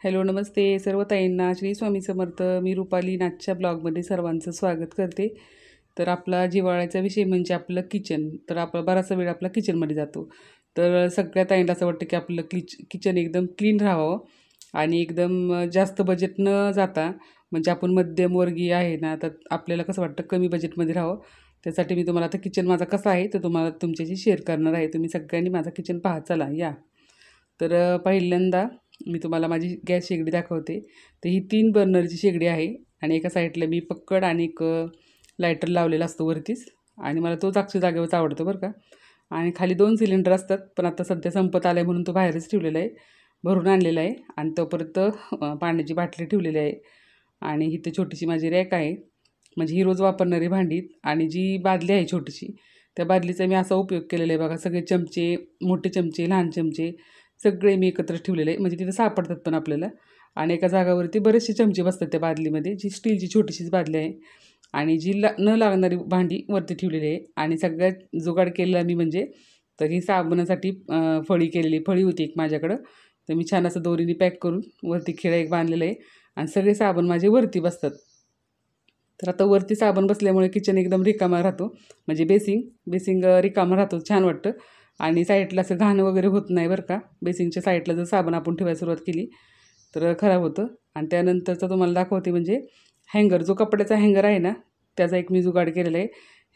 Hello नमस्ते सर्व ताईंना श्री स्वामी समर्थ. मी रुपाली नाथच्या ब्लॉगमध्ये सर्वांचं स्वागत करते. तर आपला जिव्हाळ्याचा विषय म्हणजे आपलं किचन. तर आपला बराचसा वेळ आपला किचनमध्ये जातो. तर सगळ्या ताईंना असं वाटतं की आपलं किचन एकदम क्लीन राहावं आणि एकदम जास्त बजेट न जाता, म्हणजे आपण मध्यमवर्गीय आहे ना, तर आपल्याला कसं वाटतं कमी बजेटमध्ये राहावं. त्यासाठी मी तुम्हाला आता किचन माझा कसा आहे तर तुम्हाला तुमच्याशी शेअर करणार आहे. तुम्ही सगळ्यांनी माझा किचन पहा, चला या. तर पहिल्यांदा मी तुम्हाला माझी गॅस शेगडी दाखवते. तर ही 3 बर्नरची शेगडी आहे आणि एका साईडला मी पक्कड आणि एक लायटर लावलेला असतो वरतीच, आणि मला तो जागेवरच आवडतो बरं का. आणि खाली 2 सिलेंडर असतात, पण आता सध्या संपत आलं आहे म्हणून तो बाहेरच ठेवलेला आहे, भरून आणलेला आहे. आणि तो परत पाण्याची बाटली ठेवलेली आहे. आणि इथे छोटीशी माझी रॅक आहे, म्हणजे ही रोज वापरणारी भांडी. आणि जी बादली आहे छोटीशी, त्या बादलीचा मी असा उपयोग केलेला आहे बघा. सगळे चमचे, मोठे चमचे, लहान चमचे सगळे मी एकत्र ठेवलेले आहे, म्हणजे तिथं सापडतात पण आपल्याला. आणि एका जागावरती बरेचसे चमचे बसतात त्या बादलीमध्ये. जी स्टीलची छोटीशीच बादली आहे. आणि जी न लागणारी भांडी वरती ठेवलेली आहे. आणि सगळ्यात जुगाड केलेला मी म्हणजे, तर ही साबणासाठी फळी केलेली फळी होती एक माझ्याकडं. तर मी छान असं दोरीने पॅक करून वरती खिळा एक बांधलेला आहे आणि सगळे साबण माझे वरती बसतात. तर आता वरती साबण बसल्यामुळे किचन एकदम रिकामा राहतो, म्हणजे बेसिंग रिकामा राहतो, छान वाटतं. आणि साईडला असं घाण वगैरे होत नाही बरं का. बेसिंगच्या साईडला जर साबण आपण ठेवायला सुरुवात केली तर खराब होतं. आणि त्यानंतरचं तुम्हाला दाखवते म्हणजे हँगर, जो कपड्याचा हँगर आहे ना, त्याचा एक मी जुगाड केलेला आहे.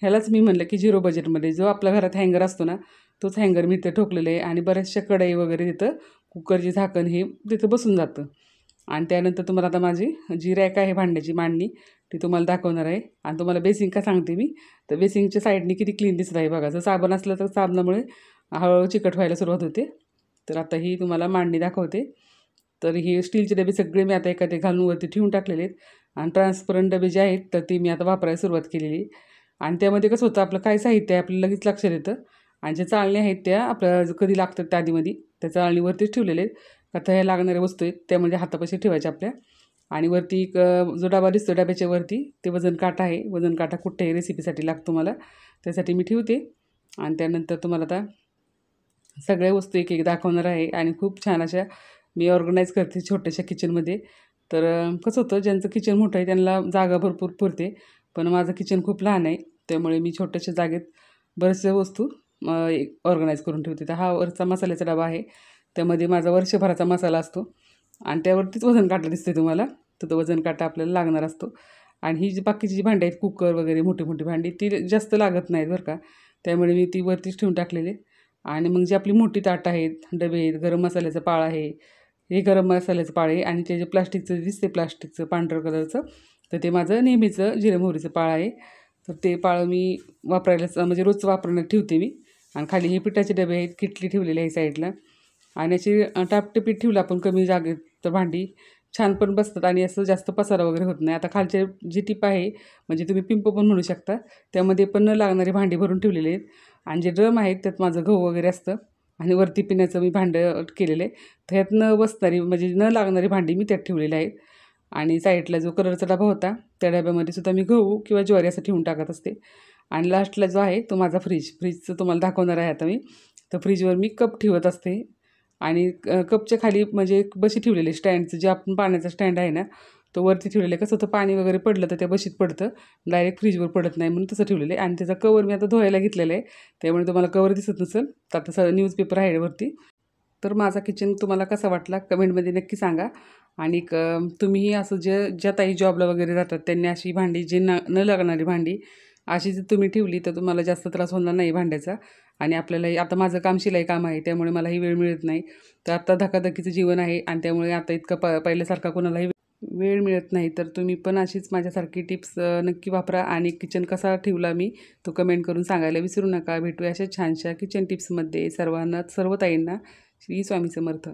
ह्यालाच मी म्हणलं की झिरो बजेटमध्ये जो आपल्या घरात हँगर असतो ना, तोच हँगर मी इथं ठोकलेलं आहे. आणि बऱ्याचशा कढई वगैरे तिथं, कुकरचे झाकण हे तिथं बसून जातं. आणि त्यानंतर तुम्हाला आता माझी जी रॅक आहे भांड्याची मांडणी, ती तुम्हाला दाखवणार आहे. आणि तुम्हाला बेसिंग का सांगते मी, तर बेसिंगच्या साईडनी किती क्लीन दिसत आहे बघा. जर साबण असलं तर साबणामुळे हळूहळू चिकट व्हायला सुरुवात होते. तर आता ही तुम्हाला मांडणी दाखवते. तर ही स्टीलचे डबे सगळे मी आता एखादे घालून वरती ठेवून टाकलेले आहेत. आणि ट्रान्सपरंट डबे जे आहेत तर ते मी आता वापरायला सुरुवात केलेली. आणि त्यामध्ये कसं होतं, आपलं काय साहित्य आहे आपल्याला लगेच लक्षात येतं. आणि ज्या चाळण्या आहेत त्या आपल्याला कधी लागतात त्या आधीमध्ये त्या चाळणीवरतीच ठेवलेले आहेत. आता ह्या लागणाऱ्या वस्तू आहेत त्यामध्ये हातापाशी ठेवायच्या आपल्या. आणि वरती एक जो डबा दिसतो डब्याच्या वरती, ते वजन काटा आहे. वजन काटा कुठल्याही रेसिपीसाठी लागतो मला, त्यासाठी मी ठेवते. आणि त्यानंतर तुम्हाला आता सगळ्या वस्तू एक एक दाखवणार आहे. आणि खूप छान अशा मी ऑर्गनाईज करते छोट्याशा किचनमध्ये. तर कसं होतं, ज्यांचं किचन मोठं आहे त्यांना जागा भरपूर पुरते, पण माझं किचन खूप लहान आहे. त्यामुळे मी छोट्याशा जागेत बऱ्याचशा वस्तू ऑर्गनाईज करून ठेवते. तर हा वरचा मसाल्याचा डबा आहे, त्यामध्ये माझा वर्षभराचा मसाला असतो. आणि त्यावरतीच वजन काटा दिसते तुम्हाला, तर तो वजन काटा आपल्याला लागणार असतो. आणि ही जी बाकीची जी भांडी आहेत, कुकर वगैरे मोठी मोठी भांडी, ती जास्त लागत नाहीत बरं का. त्यामुळे मी ती वरतीच ठेवून टाकलेली. आणि मग जी आपली मोठी ताटं आहेत, डबे आहेत, गरम मसाल्याचं पाळ आहे, हे गरम मसाल्याचं पाळ आहे. आणि ते जे प्लास्टिकचं दिसते, प्लास्टिकचं पांढरं कलरचं, तर ते माझं नेहमीचं जिरे मोहरीचं पाळ आहे. तर ते पाळ मी वापरायला म्हणजे रोज वापरण्यात ठेवते मी. आणि खाली हे पिठाचे डबे आहेत, किटली ठेवलेली आहे साईडला. आणि अशी टापटिपीत ठेवलं आपण कमी जागेत तर भांडी छान पण बसतात आणि असं जास्त पसारा वगैरे होत नाही. आता खालचे जी टीप आहे, म्हणजे तुम्ही पिंप पण म्हणू शकता, त्यामध्ये पण न लागणारी भांडी भरून ठेवलेली आहेत. आणि जे ड्रम आहेत त्यात माझं गहू वगैरे असतं. आणि वरती पिण्याचं मी भांडं केलेलं आहे. तर ह्यात न बसणारी म्हणजे न लागणारी भांडी मी त्यात ठेवलेली आहेत. आणि साईडला जो कलरचा डबा होता, त्या डब्यामध्ये सुद्धा मी गहू किंवा ज्वारी असं ठेवून टाकत असते. आणि लास्टला जो आहे तो माझा फ्रीजचं तुम्हाला दाखवणार आहे आता मी. तर फ्रीजवर मी कप ठेवत असते. आणि कपच्या खाली म्हणजे एक बशी ठेवलेली स्टँडचं, जे आपण पाण्याचा स्टँड आहे ना, तो वरती ठेवलेलं आहे. कसं होतं, पाणी वगैरे पडलं तर त्या बशीत पडतं, डायरेक्ट फ्रीजवर पडत नाही, म्हणून तसं ठेवलेलं आहे. आणि त्याचा कवर मी आता धुवायला घेतलेला आहे, त्यामुळे तुम्हाला कवर दिसत नसेल. तर आता न्यूजपेपर आहे वरती. तर माझा किचन तुम्हाला कसा वाटला कमेंटमध्ये नक्की सांगा. आणि तुम्हीही असं ज्या ताई जॉबला वगैरे जातात त्यांनी अशी भांडी, जे न लागणारी भांडी अशी जर तुम्ही ठेवली तर तुम्हाला जास्त त्रास होणार नाही भांड्याचा. आणि आपल्यालाही आता माझं काम शिलाई काम आहे, त्यामुळे मलाही वेळ मिळत नाही. तर आत्ता धकाधकीचं जीवन आहे आणि त्यामुळे आता इतकं पहिल्यासारखा कोणालाही वेळ मिळत नाही. तर तुम्ही पण अशीच माझ्यासारखी टिप्स नक्की वापरा. आणि किचन कसा ठेवला मी तो कमेंट करून सांगायला विसरू नका. भेटूया अशा छानशा किचन टिप्समध्ये. सर्व ताईंना श्री स्वामी समर्थ.